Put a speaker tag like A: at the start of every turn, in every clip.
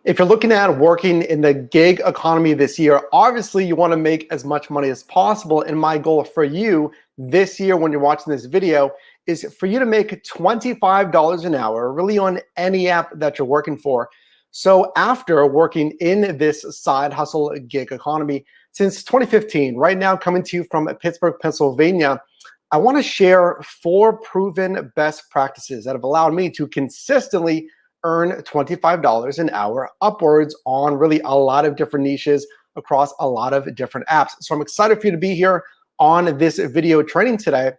A: If you're looking at working in the gig economy this year, obviously you want to make as much money as possible. And my goal for you this year when you're watching this video is for you to make $25 an hour, really on any app that you're working for. So after working in this side hustle gig economy since 2015, right now coming to you from Pittsburgh, Pennsylvania, I want to share 4 proven best practices that have allowed me to consistently earn $25 an hour upwards on really a lot of different niches across a lot of different apps. So I'm excited for you to be here on this video training today.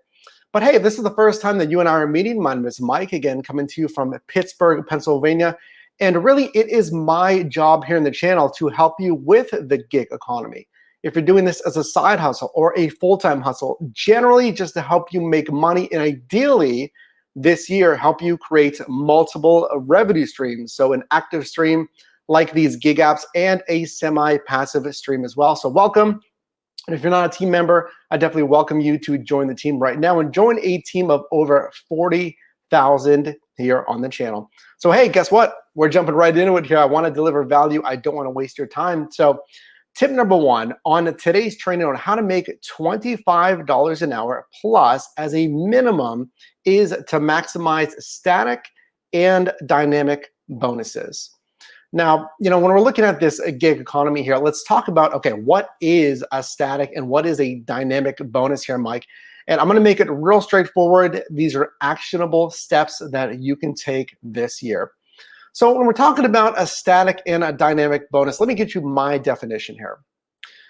A: But hey, if this is the first time that you and I are meeting, my name is Mike, again, coming to you from Pittsburgh, Pennsylvania. And really, it is my job here in the channel to help you with the gig economy. If you're doing this as a side hustle or a full-time hustle, generally just to help you make money and ideally this year help you create multiple revenue streams. So an active stream like these gig apps and a semi-passive stream as well. So welcome. And if you're not a team member, I definitely welcome you to join the team right now and join a team of over 40,000 here on the channel. So hey, guess what? We're jumping right into it here. I want to deliver value. I don't want to waste your time. So tip number 1 on today's training on how to make $25 an hour plus as a minimum is to maximize static and dynamic bonuses. Now, when we're looking at this gig economy here, let's talk about, okay, what is a static and what is a dynamic bonus here, Mike? And I'm going to make it real straightforward. These are actionable steps that you can take this year. So when we're talking about a static and a dynamic bonus, let me get you my definition here.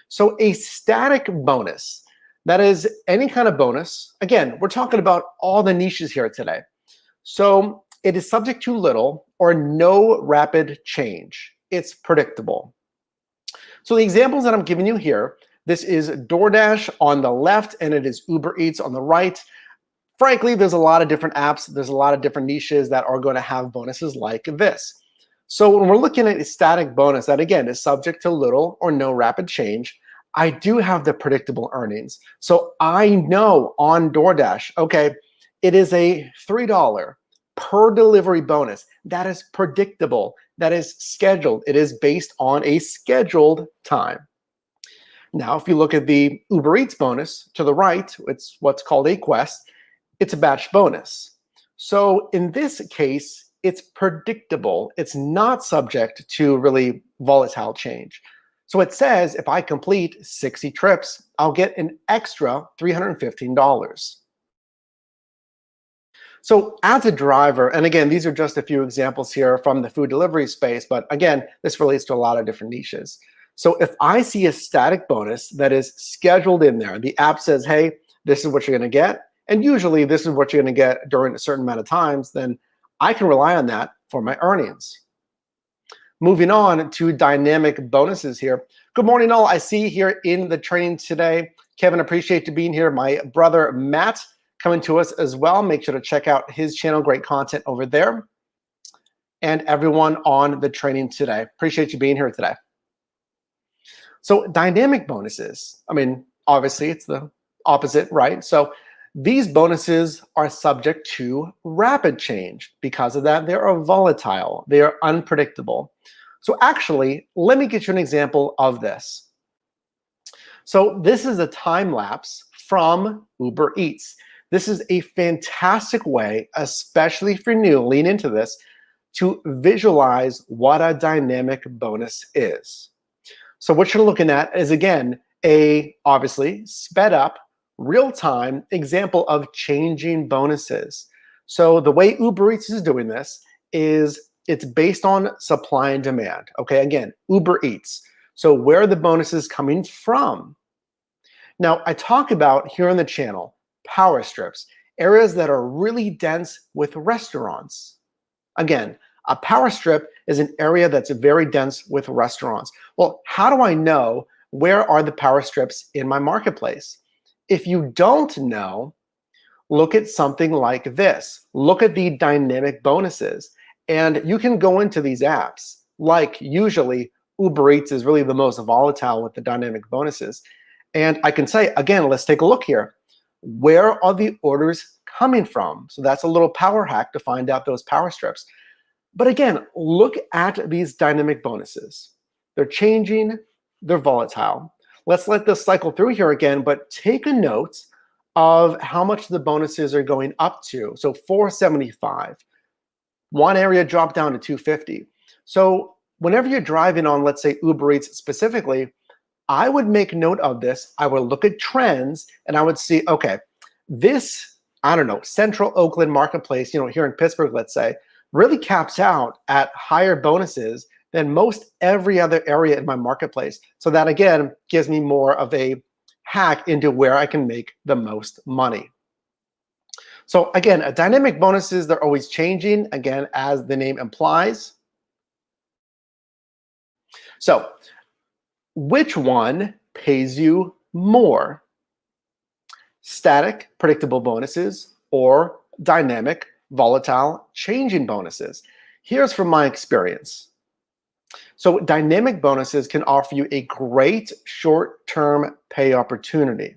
A: So a static bonus, that is any kind of bonus. Again, we're talking about all the niches here today. So it is subject to little or no rapid change. It's predictable. So the examples that I'm giving you here, this is DoorDash on the left and it is Uber Eats on the right. Frankly, there's a lot of different apps. There's a lot of different niches that are going to have bonuses like this. So when we're looking at a static bonus that, again, is subject to little or no rapid change, I do have the predictable earnings. So I know on DoorDash, okay, it is a $3 per delivery bonus. That is predictable. That is scheduled. It is based on a scheduled time. Now, if you look at the Uber Eats bonus to the right, it's what's called a Quest. It's a batch bonus. So in this case, it's predictable. It's not subject to really volatile change. So it says if I complete 60 trips, I'll get an extra $315. So as a driver, and again, these are just a few examples here from the food delivery space, but again, this relates to a lot of different niches. So if I see a static bonus that is scheduled in there, the app says, hey, this is what you're going to get, and usually this is what you're going to get during a certain amount of times, then I can rely on that for my earnings. Moving on to dynamic bonuses here. Good morning, all. I see here in the training today, Kevin, appreciate you being here. My brother, Matt, coming to us as well. Make sure to check out his channel. Great content over there. And everyone on the training today. Appreciate you being here today. So dynamic bonuses, I mean, obviously it's the opposite, right? So these bonuses are subject to rapid change. Because of that, they are volatile. They are unpredictable. So actually, let me get you an example of this. So this is a time lapse from Uber Eats. This is a fantastic way, especially if you're new, lean into this, to visualize what a dynamic bonus is. So what you're looking at is, again, a obviously sped up, real-time example of changing bonuses. So the way Uber Eats is doing this is it's based on supply and demand. Okay, again, Uber Eats. So where are the bonuses coming from? Now, I talk about here on the channel, power strips, areas that are really dense with restaurants. Again, a power strip is an area that's very dense with restaurants. Well, how do I know where are the power strips in my marketplace? If you don't know, look at something like this. Look at the dynamic bonuses. And you can go into these apps, like usually Uber Eats is really the most volatile with the dynamic bonuses. And I can say, again, let's take a look here. Where are the orders coming from? So that's a little power hack to find out those power strips. But again, look at these dynamic bonuses. They're changing, they're volatile. Let's let this cycle through here again, but take a note of how much the bonuses are going up to. So 475. One area dropped down to 250. So whenever you're driving on, let's say Uber Eats specifically, I would make note of this. I would look at trends and I would see, okay, this, I don't know, Central Oakland marketplace, here in Pittsburgh, let's say, really caps out at higher bonuses than most every other area in my marketplace. So that again gives me more of a hack into where I can make the most money. So again, dynamic bonuses, they're always changing, again, as the name implies. So which one pays you more? Static, predictable bonuses or dynamic, volatile, changing bonuses? Here's from my experience. So dynamic bonuses can offer you a great short-term pay opportunity.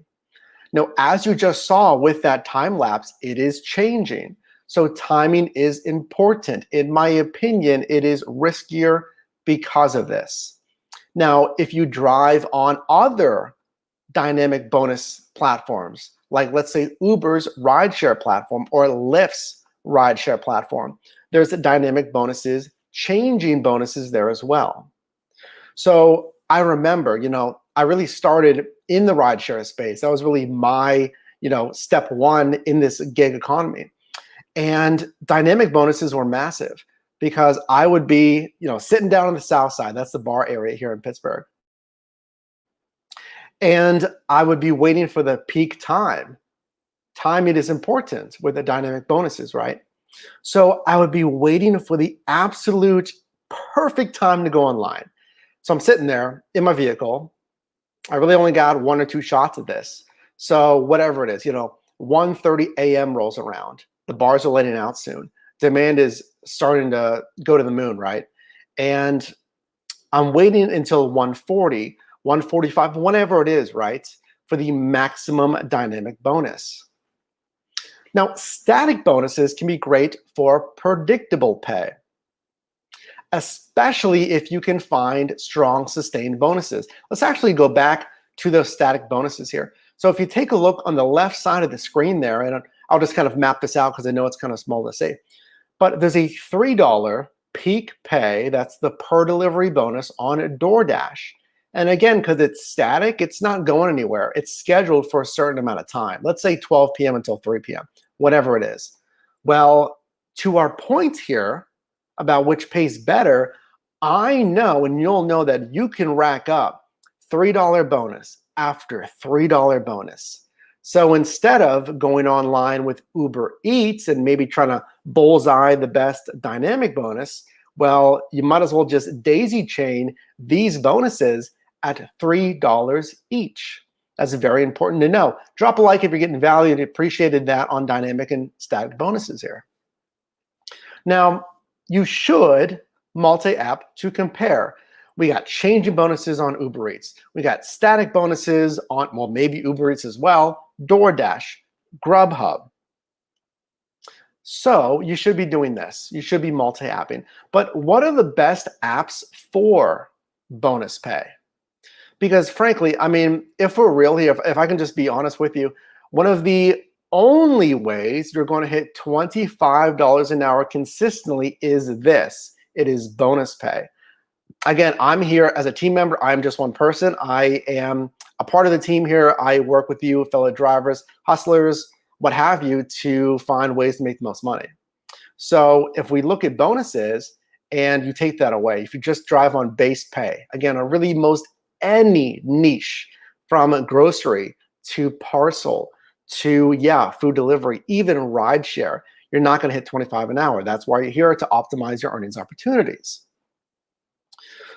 A: Now, as you just saw with that time lapse, it is changing. So timing is important. In my opinion, it is riskier because of this. Now, if you drive on other dynamic bonus platforms, like let's say Uber's rideshare platform or Lyft's rideshare platform, there's dynamic bonuses, changing bonuses there as well. So I remember, I really started in the rideshare space. That was really my, step one in this gig economy. And dynamic bonuses were massive because I would be, sitting down on the south side. That's the bar area here in Pittsburgh. And I would be waiting for the peak time. Timing is important with the dynamic bonuses, right? So I would be waiting for the absolute perfect time to go online. So I'm sitting there in my vehicle. I really only got 1 or 2 shots of this. So whatever it is, 1:30 a.m. rolls around. The bars are letting out soon. Demand is starting to go to the moon, right? And I'm waiting until 1:40, 1:45, whatever it is, right, for the maximum dynamic bonus. Now, static bonuses can be great for predictable pay, especially if you can find strong sustained bonuses. Let's actually go back to those static bonuses here. So if you take a look on the left side of the screen there, and I'll just kind of map this out because I know it's kind of small to see, but there's a $3 peak pay, that's the per delivery bonus on DoorDash. And again, because it's static, it's not going anywhere. It's scheduled for a certain amount of time. Let's say 12 p.m. until 3 p.m., whatever it is. Well, to our point here about which pays better, I know, and you'll know, that you can rack up $3 bonus after $3 bonus. So instead of going online with Uber Eats and maybe trying to bullseye the best dynamic bonus, well, you might as well just daisy chain these bonuses at $3 each. That's very important to know. Drop a like if you're getting value and appreciated that on dynamic and static bonuses here. Now, you should multi-app to compare. We got changing bonuses on Uber Eats. We got static bonuses on, well, maybe Uber Eats as well, DoorDash, Grubhub. So you should be doing this. You should be multi-apping. But what are the best apps for bonus pay? Because frankly, I mean, if we're real here, if I can just be honest with you, one of the only ways you're going to hit $25 an hour consistently is this. It is bonus pay. Again, I'm here as a team member. I'm just one person. I am a part of the team here. I work with you, fellow drivers, hustlers, what have you, to find ways to make the most money. So if we look at bonuses and you take that away, if you just drive on base pay, again, on really most any niche, from grocery to parcel to, food delivery, even rideshare, you're not going to hit 25 an hour. That's why you're here, to optimize your earnings opportunities.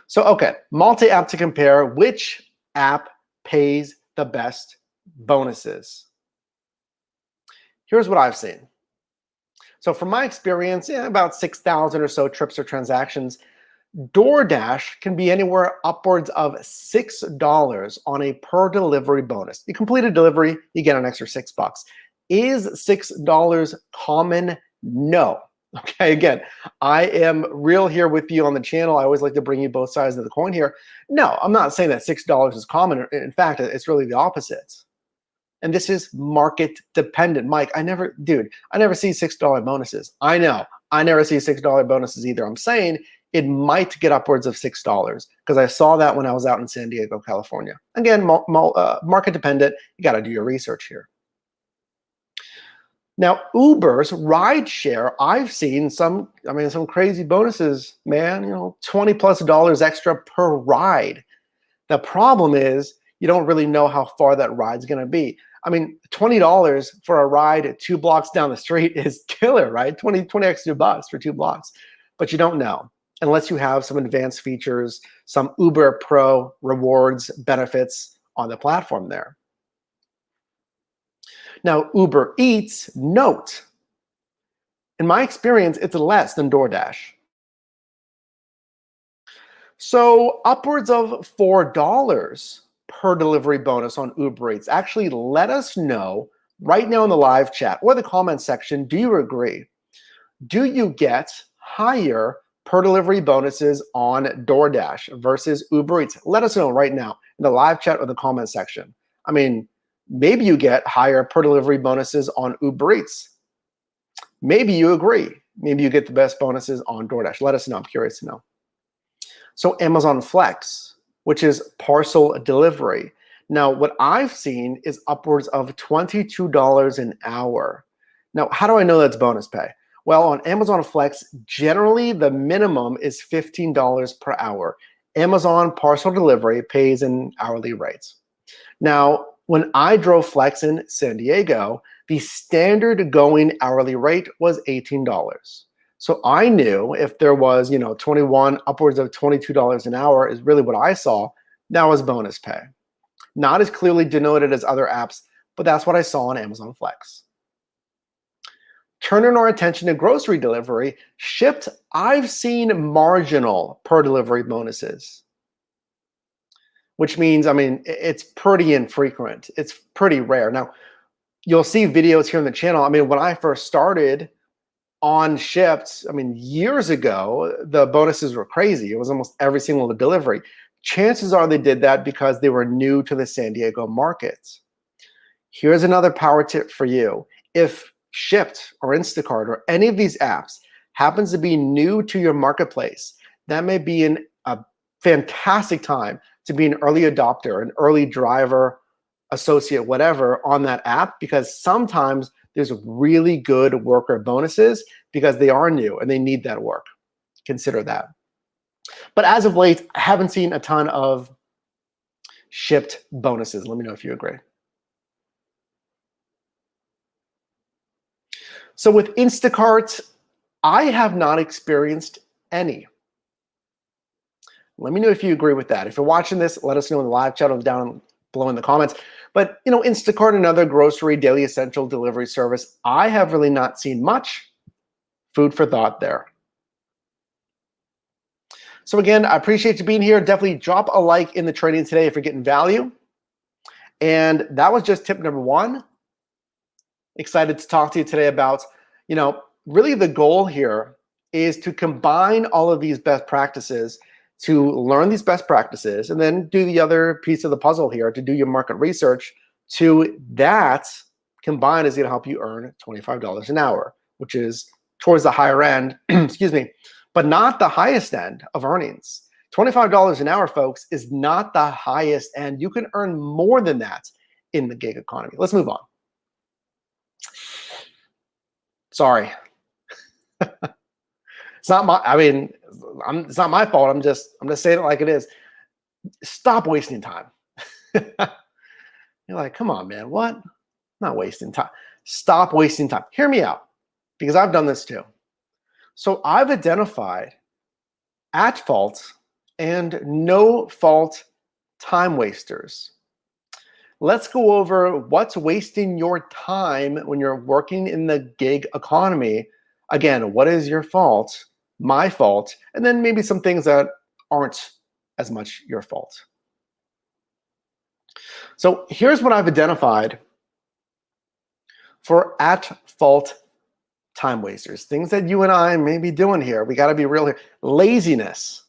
A: So, okay, multi-app to compare. Which app pays the best bonuses? Here's what I've seen. So from my experience, about 6,000 or so trips or transactions, DoorDash can be anywhere upwards of $6 on a per delivery bonus. You complete a delivery, you get an extra $6. Is $6 common? No. Okay, again, I am real here with you on the channel. I always like to bring you both sides of the coin here. No, I'm not saying that $6 is common. In fact, it's really the opposite. And this is market dependent. Mike, I never see $6 bonuses. I know, I never see $6 bonuses either. I'm saying it might get upwards of $6 because I saw that when I was out in San Diego, California. Again, market dependent. You got to do your research here. Now, Uber's rideshare, I've seen some crazy bonuses, man, $20+ extra per ride. The problem is you don't really know how far that ride's going to be. I mean, $20 for a ride 2 blocks down the street is killer, right? 20 extra bucks for 2 blocks. But you don't know unless you have some advanced features, some Uber Pro rewards benefits on the platform there. Now, Uber Eats, note, in my experience, it's less than DoorDash. So upwards of $4 per delivery bonus on Uber Eats. Actually, let us know right now in the live chat or the comment section, do you agree? Do you get higher per delivery bonuses on DoorDash versus Uber Eats? Let us know right now in the live chat or the comment section. I mean, maybe you get higher per delivery bonuses on Uber Eats. Maybe you agree. Maybe you get the best bonuses on DoorDash. Let us know. I'm curious to know. So Amazon Flex, which is parcel delivery. Now, what I've seen is upwards of $22 an hour. Now, how do I know that's bonus pay? Well, on Amazon Flex, generally the minimum is $15 per hour. Amazon parcel delivery pays in hourly rates. Now, when I drove Flex in San Diego, the standard going hourly rate was $18. So I knew if there was, 21, upwards of $22 an hour is really what I saw, that was bonus pay. Not as clearly denoted as other apps, but that's what I saw on Amazon Flex. Turning our attention to grocery delivery, Shipt, I've seen marginal per delivery bonuses, which means, it's pretty infrequent. It's pretty rare. Now, you'll see videos here on the channel. When I first started on Shipt, years ago, the bonuses were crazy. It was almost every single delivery. Chances are they did that because they were new to the San Diego market. Here's another power tip for you. If Shipt or Instacart or any of these apps happens to be new to your marketplace, that may be a fantastic time to be an early adopter, an early driver, associate, whatever, on that app, because sometimes there's really good worker bonuses because they are new and they need that work. Consider that. But as of late, I haven't seen a ton of Shipt bonuses. Let me know if you agree. So with Instacart, I have not experienced any. Let me know if you agree with that. If you're watching this, let us know in the live chat or down below in the comments. But Instacart, another grocery daily essential delivery service, I have really not seen much. Food for thought there. So again, I appreciate you being here. Definitely drop a like in the training today if you're getting value. And that was just tip number 1. Excited to talk to you today about, really the goal here is to combine all of these best practices, to learn these best practices, and then do the other piece of the puzzle here to do your market research. To that combined is going to help you earn $25 an hour, which is towards the higher end, excuse me, but not the highest end of earnings. $25 an hour, folks, is not the highest end. You can earn more than that in the gig economy. Let's move on. Sorry. It's not my, it's not my fault. I'm just saying it like it is. Stop wasting time. You're like, come on, man, what? I'm not wasting time. Stop wasting time. Hear me out, because I've done this too. So I've identified at fault and no fault time wasters. Let's go over what's wasting your time when you're working in the gig economy. Again, what is your fault, my fault, and then maybe some things that aren't as much your fault. So here's what I've identified for at fault Time wasters, things that you and I may be doing here. We got to be real here. Laziness.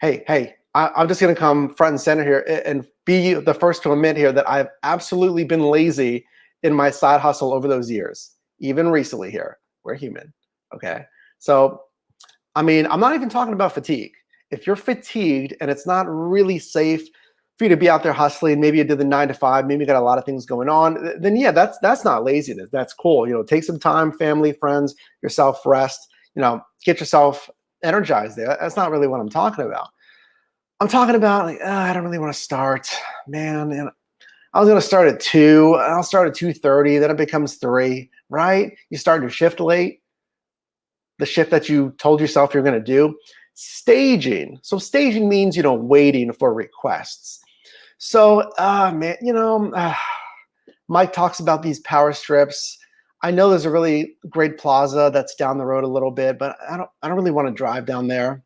A: Hey, I'm just going to come front and center here and be the first to admit here that I've absolutely been lazy in my side hustle over those years, even recently here. We're human, okay? So, I mean, I'm not even talking about fatigue. If you're fatigued and it's not really safe for you to be out there hustling, maybe you did the 9 to 5, maybe you got a lot of things going on, then yeah, that's not laziness. That's cool. Take some time, family, friends, yourself, rest, get yourself energized there. That's not really what I'm talking about. I'm talking about like, I don't really want to start, man. And I was going to start at 2. I'll start at 2:30. Then it becomes 3, right? You start your shift late, the shift that you told yourself you're going to do. Staging. So staging means, waiting for requests. So, man, Mike talks about these power strips. I know there's a really great plaza that's down the road a little bit, but I don't really want to drive down there.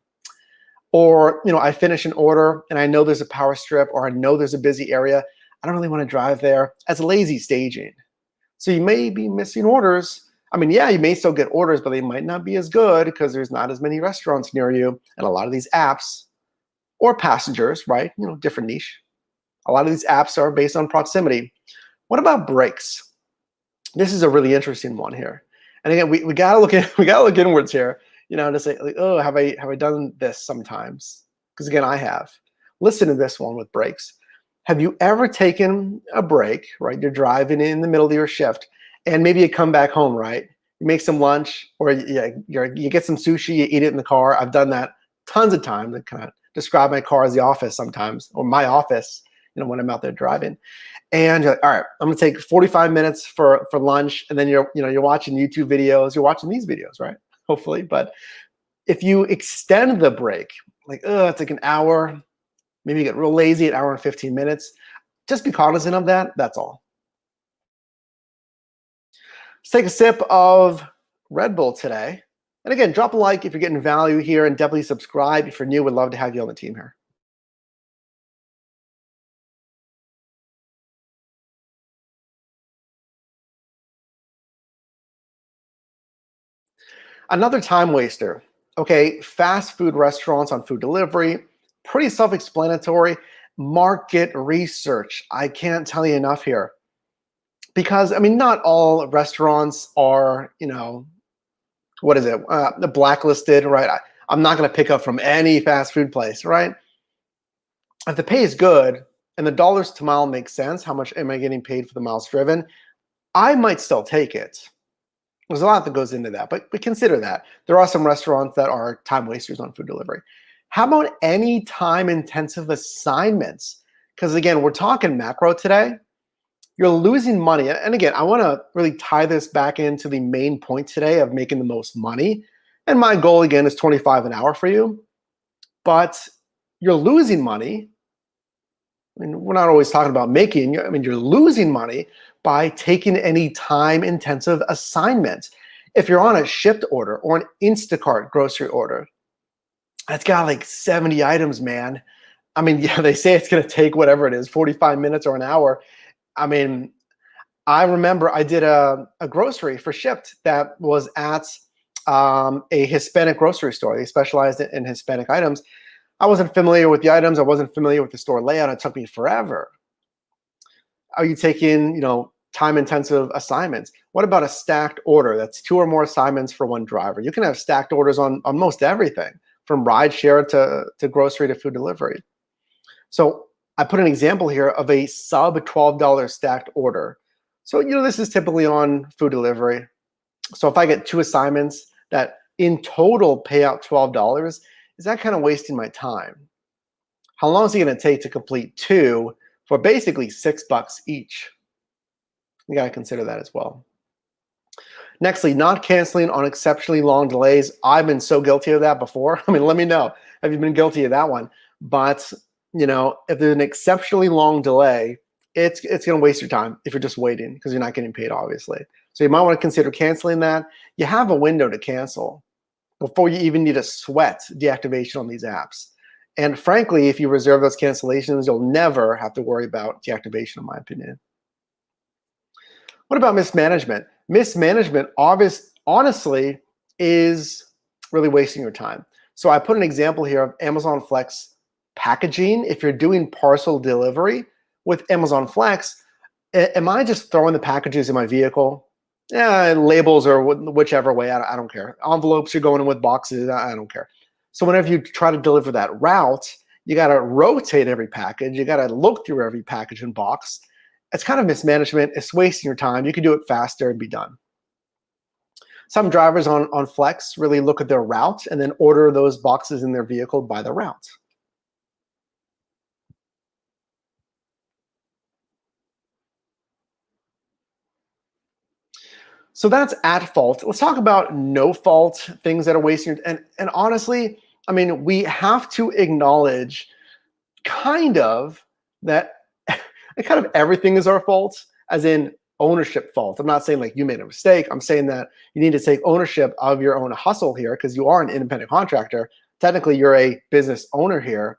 A: Or, I finish an order and I know there's a power strip, or I know there's a busy area. I don't really want to drive there. That's lazy staging. So you may be missing orders. I mean, yeah, you may still get orders, but they might not be as good because there's not as many restaurants near you. And a lot of these apps, or passengers, right? Different niche. A lot of these apps are based on proximity. What about breaks? This is a really interesting one here. And again, we gotta look inwards here, to say, like, oh, have I done this sometimes? Because again, I have. Listen to this one with breaks. Have you ever taken a break, right? You're driving in the middle of your shift, and maybe you come back home, right? You make some lunch, or you get some sushi, you eat it in the car. I've done that tons of times. I kind of describe my car as the office sometimes, or my office, when I'm out there driving. And you're like, all right, I'm gonna take 45 minutes for lunch, and then you're watching YouTube videos, you're watching these videos, right? Hopefully. But if you extend the break, like, it's like an hour, maybe you get real lazy, an hour and 15 minutes, just be cognizant of that. That's all. Let's take a sip of Red Bull today. And again, drop a like if you're getting value here, and definitely subscribe if you're new. We'd love to have you on the team here. Another time waster. Okay, fast food restaurants on food delivery, pretty self-explanatory. Market research. I can't tell you enough here. Because, I mean, not all restaurants are, what is it? Blacklisted, right? I'm not going to pick up from any fast food place, right? If the pay is good and the dollars to mile makes sense, how much am I getting paid for the miles driven? I might still take it. There's a lot that goes into that, but consider that. There are some restaurants that are time wasters on food delivery. How about any time-intensive assignments? Because again, we're talking macro today. You're losing money. And again, I want to really tie this back into the main point today of making the most money. And my goal, again, is 25 an hour for you. But you're losing money. I mean, we're not always talking about making. I mean, you're losing money by taking any time-intensive assignment. If you're on a shipped order or an Instacart grocery order, that's got like 70 items, man. I mean, yeah, they say it's going to take whatever it is, 45 minutes or an hour. I mean, I remember I did a grocery for Shipped that was at a Hispanic grocery store. They specialized in Hispanic items. I wasn't familiar with the items. I wasn't familiar with the store layout. It took me forever. Are you taking, time-intensive assignments? What about a stacked order? That's 2 or more assignments for one driver. You can have stacked orders on most everything, from rideshare to grocery to food delivery. So I put an example here of a sub $12 stacked order. So, this is typically on food delivery. So if I get 2 assignments that in total pay out $12, is that kind of wasting my time? How long is it going to take to complete 2 for basically $6 each? You got to consider that as well. Nextly, not canceling on exceptionally long delays. I've been so guilty of that before. I mean, let me know. Have you been guilty of that one? But, if there's an exceptionally long delay, it's going to waste your time if you're just waiting because you're not getting paid, obviously. So you might want to consider canceling that. You have a window to cancel before you even need to sweat deactivation on these apps. And frankly, if you reserve those cancellations, you'll never have to worry about deactivation, in my opinion. What about mismanagement? Mismanagement honestly is really wasting your time. So I put an example here of Amazon Flex packaging. If you're doing parcel delivery with Amazon Flex, am I just throwing the packages in my vehicle? Yeah, labels or whichever way, I don't care. Envelopes, you're going in with boxes, I don't care. So whenever you try to deliver that route, you got to rotate every package. You got to look through every package and box. It's kind of mismanagement. It's wasting your time. You can do it faster and be done. Some drivers on Flex really look at their route and then order those boxes in their vehicle by the route. So that's at fault. Let's talk about no fault, things that are wasting your, and honestly, I mean, we have to acknowledge kind of that kind of everything is our fault, as in ownership fault. I'm not saying like you made a mistake. I'm saying that you need to take ownership of your own hustle here because you are an independent contractor. Technically, you're a business owner here.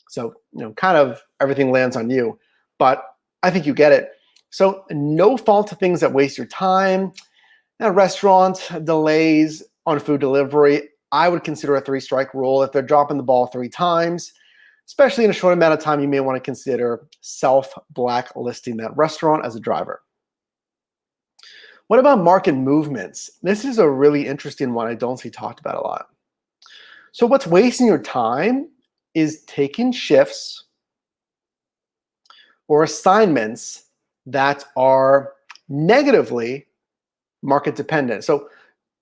A: So, kind of everything lands on you, but I think you get it. So no fault to things that waste your time. Restaurant delays on food delivery, I would consider a 3-strike rule. If they're dropping the ball 3 times, especially in a short amount of time, you may want to consider self-blacklisting that restaurant as a driver. What about market movements? This is a really interesting one I don't see talked about a lot. So what's wasting your time is taking shifts or assignments that are negatively market dependent. So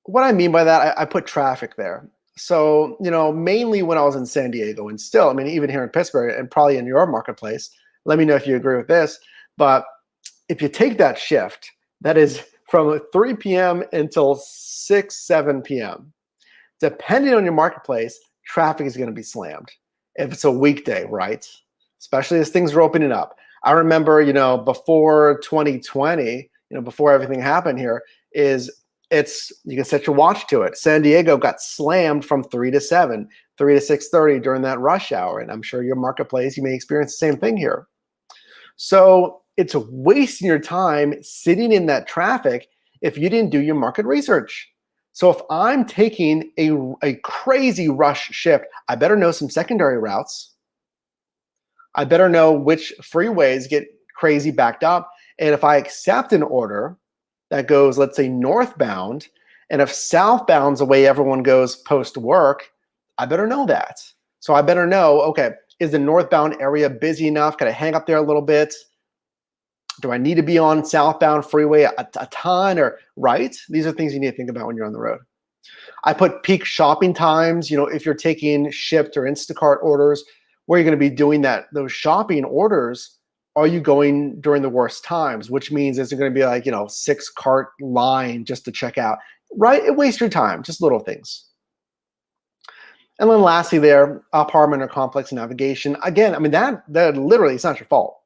A: what I mean by that, I put traffic there. So, mainly when I was in San Diego, and still, I mean, even here in Pittsburgh and probably in your marketplace, let me know if you agree with this. But if you take that shift, that is from 3 p.m. until 6, 7 p.m., depending on your marketplace, traffic is going to be slammed. If it's a weekday, right? Especially as things are opening up. I remember, before 2020, before everything happened here, you can set your watch to it. San Diego got slammed from 3 to 7, 3 to 6:30 during that rush hour. And I'm sure your marketplace, you may experience the same thing here. So it's wasting your time sitting in that traffic if you didn't do your market research. So if I'm taking a crazy rush shift, I better know some secondary routes. I better know which freeways get crazy backed up. And if I accept an order that goes, let's say, northbound, and if southbound's the way everyone goes post-work, I better know that. So I better know, okay, is the northbound area busy enough? Can I hang up there a little bit? Do I need to be on southbound freeway a ton, or right? These are things you need to think about when you're on the road. I put peak shopping times. If you're taking Shipt or Instacart orders, where you're going to be doing those shopping orders, are you going during the worst times? Which means is it going to be like, 6-cart line just to check out, right? It wastes your time, just little things. And then lastly there, apartment or complex navigation. Again, I mean, that literally is not your fault.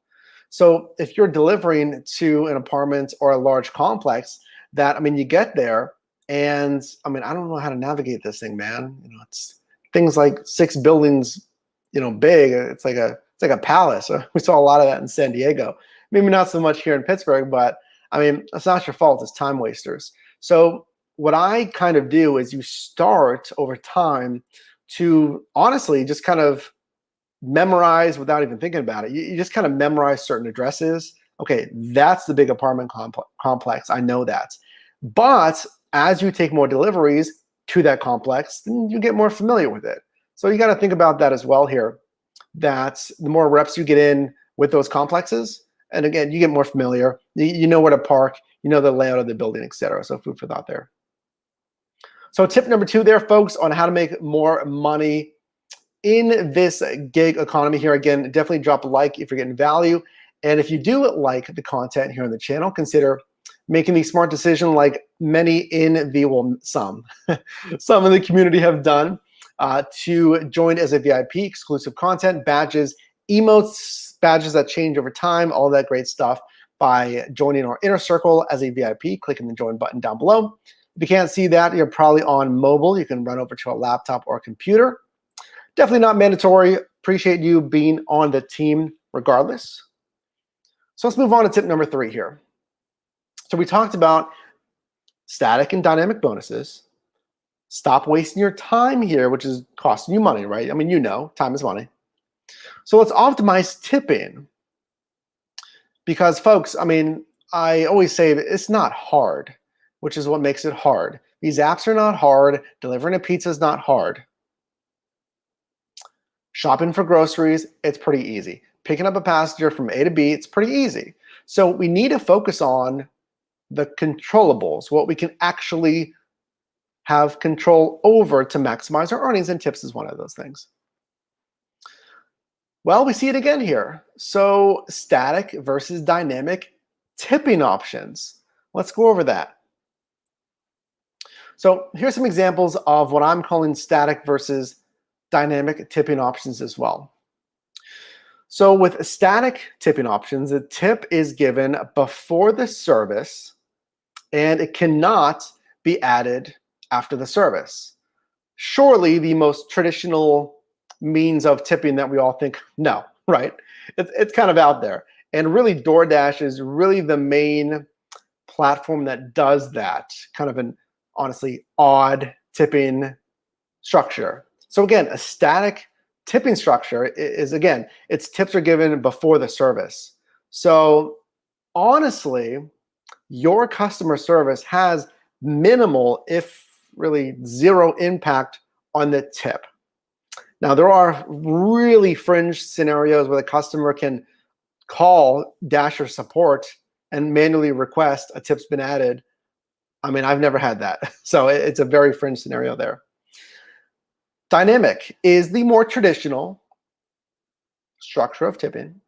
A: So if you're delivering to an apartment or a large complex you get there and I don't know how to navigate this thing, man. It's things like 6 buildings, big. It's like a palace. We saw a lot of that in San Diego. Maybe not so much here in Pittsburgh, but it's not your fault. It's time wasters. So what I kind of do is you start over time to honestly just kind of memorize without even thinking about it. You just kind of memorize certain addresses. Okay, that's the big apartment complex. I know that. But as you take more deliveries to that complex, then you get more familiar with it. So you got to think about that as well here, that the more reps you get in with those complexes, and again, you get more familiar, you know where to park, you know the layout of the building, etc. So food for thought there. So tip number 2 there, folks, on how to make more money in this gig economy here. Again, definitely drop a like if you're getting value. And if you do like the content here on the channel, consider making the smart decision like many in the, well, some in the community have done, to join as a VIP, exclusive content, badges, emotes, badges that change over time, all that great stuff by joining our inner circle as a VIP, clicking the join button down below. If you can't see that, you're probably on mobile. You can run over to a laptop or a computer. Definitely not mandatory. Appreciate you being on the team regardless. So let's move on to tip number 3 here. So we talked about static and dynamic bonuses. Stop wasting your time here, which is costing you money, right? I mean, you know, time is money. So let's optimize tipping. Because folks, I mean, I always say that it's not hard, which is what makes it hard. These apps are not hard. Delivering a pizza is not hard. Shopping for groceries, it's pretty easy. Picking up a passenger from A to B, it's pretty easy. So we need to focus on the controllables, what we can actually have control over to maximize our earnings, and tips is one of those things. Well, we see it again here. So static versus dynamic tipping options. Let's go over that. So here's some examples of what I'm calling static versus dynamic tipping options as well. So with static tipping options, a tip is given before the service and it cannot be added after the service. Surely the most traditional means of tipping that we all think, no, right? It's kind of out there. And really DoorDash is really the main platform that does that, kind of an honestly odd tipping structure. So again, a static tipping structure is, again, its tips are given before the service. So honestly, your customer service has minimal, if really zero impact on the tip. Now, there are really fringe scenarios where the customer can call Dasher support and manually request a tip's been added. I mean, I've never had that. So it's a very fringe scenario there. Dynamic is the more traditional structure of tipping.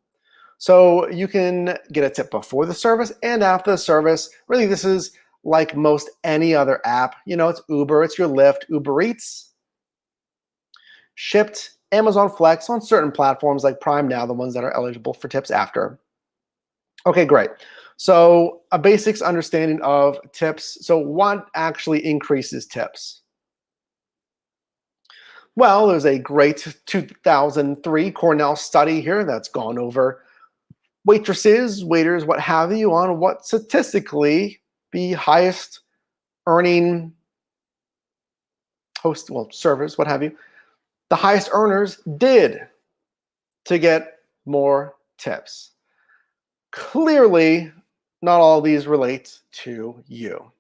A: So you can get a tip before the service and after the service. Really, this is like most any other app. You know, it's Uber, it's your Lyft, Uber Eats, Shipped, Amazon Flex on certain platforms like Prime Now, the ones that are eligible for tips after. Okay, great. So a basics understanding of tips. So what actually increases tips? Well, there's a great 2003 Cornell study here that's gone over waitresses, waiters, what have you, on what statistically the highest earning host, well, servers, what have you, the highest earners did to get more tips. Clearly, not all of these relate to you.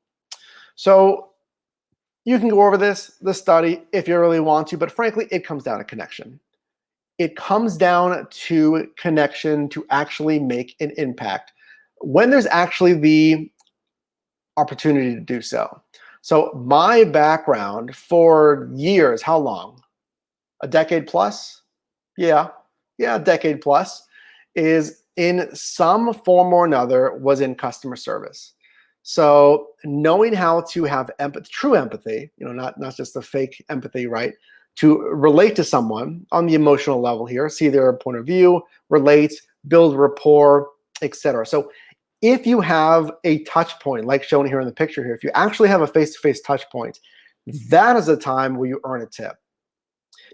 A: So you can go over the study if you really want to, but frankly, it comes down to connection. It comes down to connection to actually make an impact when there's actually the opportunity to do so. So my background for years, how long? A decade plus? Yeah, a decade plus, is in some form or another was in customer service. So knowing how to have empathy, true empathy, you know, not just the fake empathy, right? To relate to someone on the emotional level here, see their point of view, relate, build rapport, etc. So if you have a touch point, like shown here in the picture here, if you actually have a face-to-face touch point, that is a time where you earn a tip.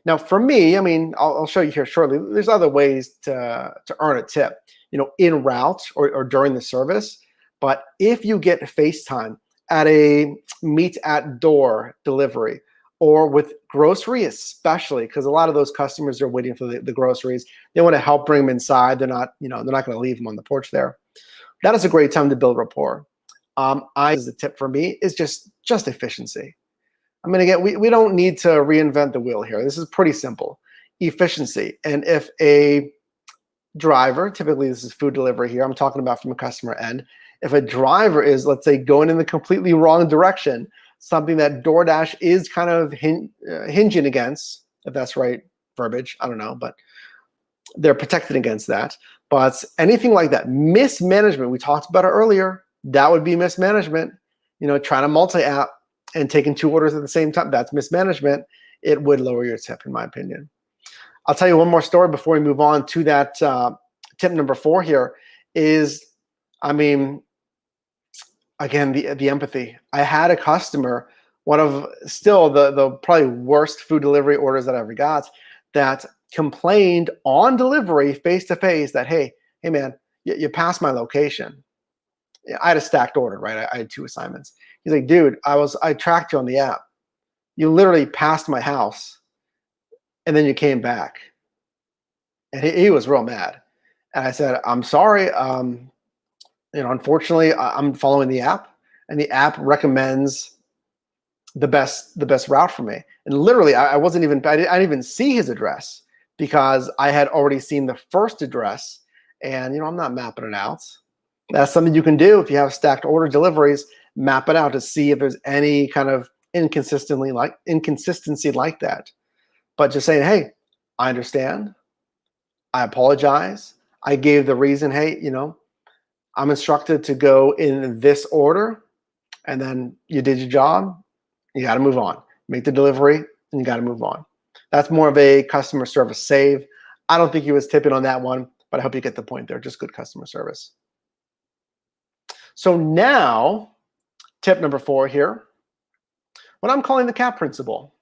A: Now, for me, I mean, I'll show you here shortly. There's other ways to earn a tip, you know, en route or during the service. But if you get FaceTime at a meet at door delivery, or with grocery especially, because a lot of those customers are waiting for the groceries. They want to help bring them inside. They're not, you know, they're not going to leave them on the porch there. That is a great time to build rapport. As a tip for me is just efficiency. I mean, again, we don't need to reinvent the wheel here. This is pretty simple. Efficiency. And if a driver, typically this is food delivery here, I'm talking about from a customer end. If a driver is, let's say, going in the completely wrong direction, something that DoorDash is kind of hinging against, if that's right verbiage, I don't know, but they're protected against that. But anything like that, mismanagement, we talked about it earlier, that would be mismanagement. You know, trying to multi-app and taking 2 orders at the same time, that's mismanagement. It would lower your tip, in my opinion. I'll tell you one more story before we move on to that tip number 4 here is, I mean, again, the empathy. I had a customer, one of still the probably worst food delivery orders that I ever got, that complained on delivery face-to-face that, hey man, you passed my location. I had a stacked order, right? I had 2 assignments. He's like, dude, I tracked you on the app. You literally passed my house and then you came back. And he was real mad. And I said, I'm sorry. Unfortunately, I'm following the app, and the app recommends the best route for me. And literally, I didn't even see his address because I had already seen the first address, and I'm not mapping it out. That's something you can do if you have stacked order deliveries. Map it out to see if there's any kind of inconsistency like that. But just saying, hey, I understand. I apologize. I gave the reason, hey, I'm instructed to go in this order, and then you did your job. You got to move on. Make the delivery, and you got to move on. That's more of a customer service save. I don't think he was tipping on that one, but I hope you get the point there. Just good customer service. So now, tip number 4 here, what I'm calling the CAP principle.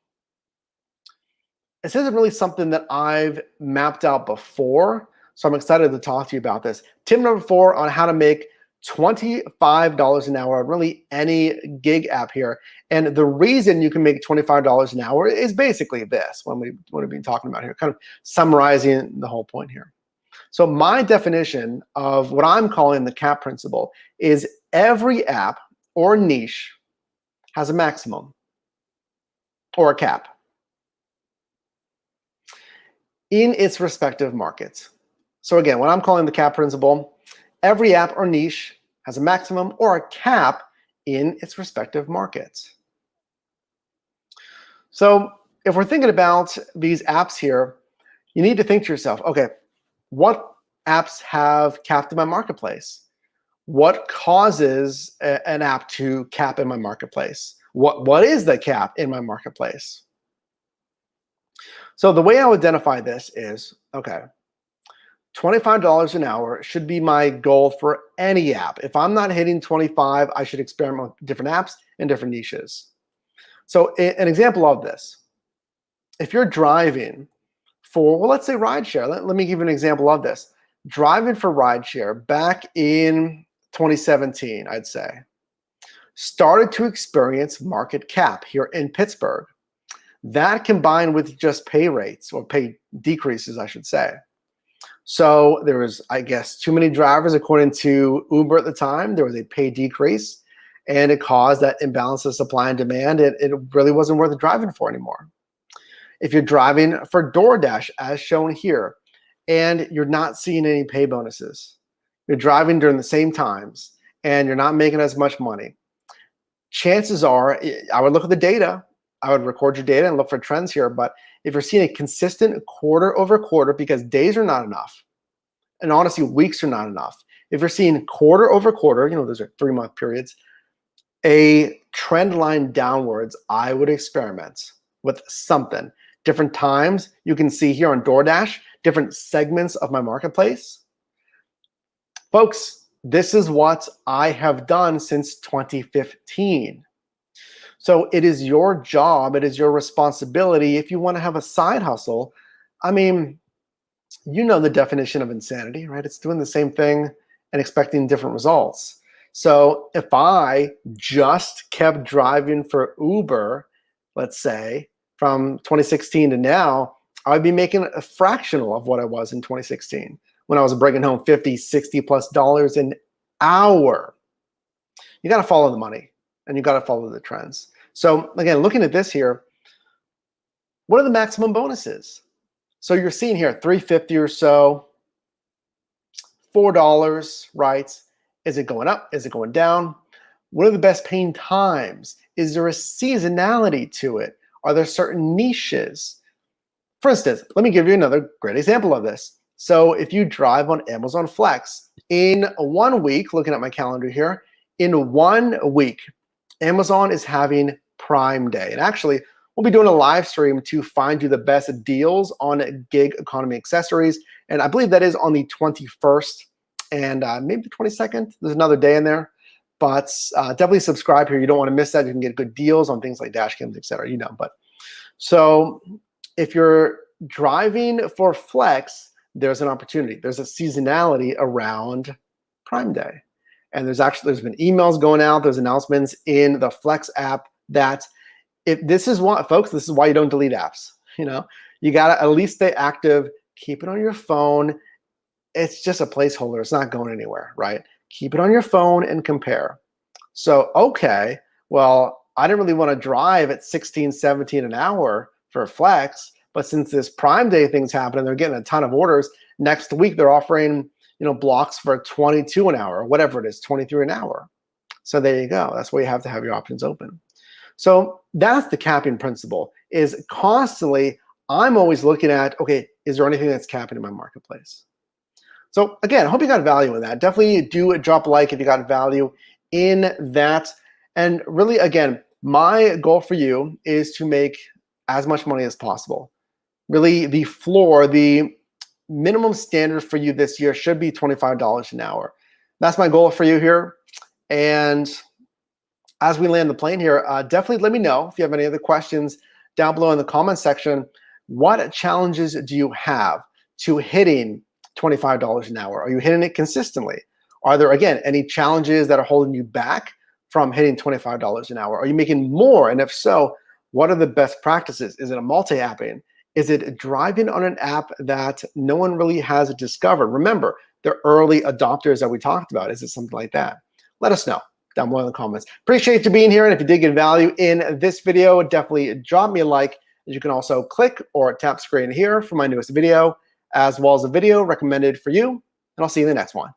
A: This isn't really something that I've mapped out before, so I'm excited to talk to you about this. Tip number 4 on how to make $25 an hour on really any gig app here. And the reason you can make $25 an hour is basically this, what we've been talking about here, kind of summarizing the whole point here. So my definition of what I'm calling the CAP principle is every app or niche has a maximum or a cap in its respective markets. So again, what I'm calling the CAP principle, every app or niche has a maximum or a cap in its respective markets. So if we're thinking about these apps here, you need to think to yourself, okay, what apps have capped in my marketplace? What causes an app to cap in my marketplace? What is the cap in my marketplace? So the way I identify this is, okay, $25 an hour should be my goal for any app. If I'm not hitting 25, I should experiment with different apps and different niches. So an example of this, if you're driving for, well, let's say rideshare. Let me give you an example of this. Driving for rideshare back in 2017, I'd say, started to experience market cap here in Pittsburgh. That combined with just pay rates, or pay decreases, I should say. So there was, I guess, too many drivers according to Uber at the time. There was a pay decrease, and it caused that imbalance of supply and demand. It really wasn't worth driving for anymore. If you're driving for DoorDash, as shown here, and you're not seeing any pay bonuses, you're driving during the same times, and you're not making as much money, chances are, I would look at the data, I would record your data and look for trends here, but if you're seeing a consistent quarter over quarter, because days are not enough, and honestly, weeks are not enough. If you're seeing quarter over quarter, those are 3-month periods, a trend line downwards, I would experiment with something. Different times, you can see here on DoorDash, different segments of my marketplace. Folks, this is what I have done since 2015. So it is your job, it is your responsibility if you want to have a side hustle. I mean, the definition of insanity, right? It's doing the same thing and expecting different results. So if I just kept driving for Uber, let's say, from 2016 to now, I would be making a fractional of what I was in 2016 when I was bringing home $50, $60+ an hour. You got to follow the money, and you got to follow the trends. So again, looking at this here, what are the maximum bonuses? So you're seeing here $3.50 or so, $4, right? Is it going up? Is it going down? What are the best paying times? Is there a seasonality to it? Are there certain niches? For instance, let me give you another great example of this. So if you drive on Amazon Flex, in 1 week, looking at my calendar here, in 1 week, Amazon is having Prime Day. And actually, we'll be doing a live stream to find you the best deals on gig economy accessories. And I believe that is on the 21st and maybe the 22nd. There's another day in there. But definitely subscribe here. You don't want to miss that. You can get good deals on things like dash cams, etc. But so if you're driving for Flex, there's an opportunity. There's a seasonality around Prime Day. And there's been emails going out, there's announcements in the Flex app that if this is what, folks, this is why you don't delete apps. You gotta at least stay active, keep it on your phone. It's just a placeholder, it's not going anywhere, right? Keep it on your phone and compare. So, okay, well, I didn't really want to drive at 16, 17 an hour for Flex, but since this Prime Day thing's happening, they're getting a ton of orders. Next week, they're offering, blocks for 22 an hour, or whatever it is, 23 an hour. So there you go. That's why you have to have your options open. So that's the capping principle, is constantly, I'm always looking at, okay, is there anything that's capping in my marketplace? So again, I hope you got value in that. Definitely do drop a like if you got value in that. And really, again, my goal for you is to make as much money as possible. Really, the floor, the minimum standard for you this year should be $25 an hour. That's my goal for you here. And as we land the plane here, definitely let me know if you have any other questions down below in the comment section. What challenges do you have to hitting $25 an hour? Are you hitting it consistently? Are there, again, any challenges that are holding you back from hitting $25 an hour? Are you making more? And if so, what are the best practices? Is it a multi-apping? Is it driving on an app that no one really has discovered? Remember, the early adopters that we talked about. Is it something like that? Let us know down below in the comments. Appreciate you being here. And if you did get value in this video, definitely drop me a like. And you can also click or tap screen here for my newest video, as well as a video recommended for you. And I'll see you in the next one.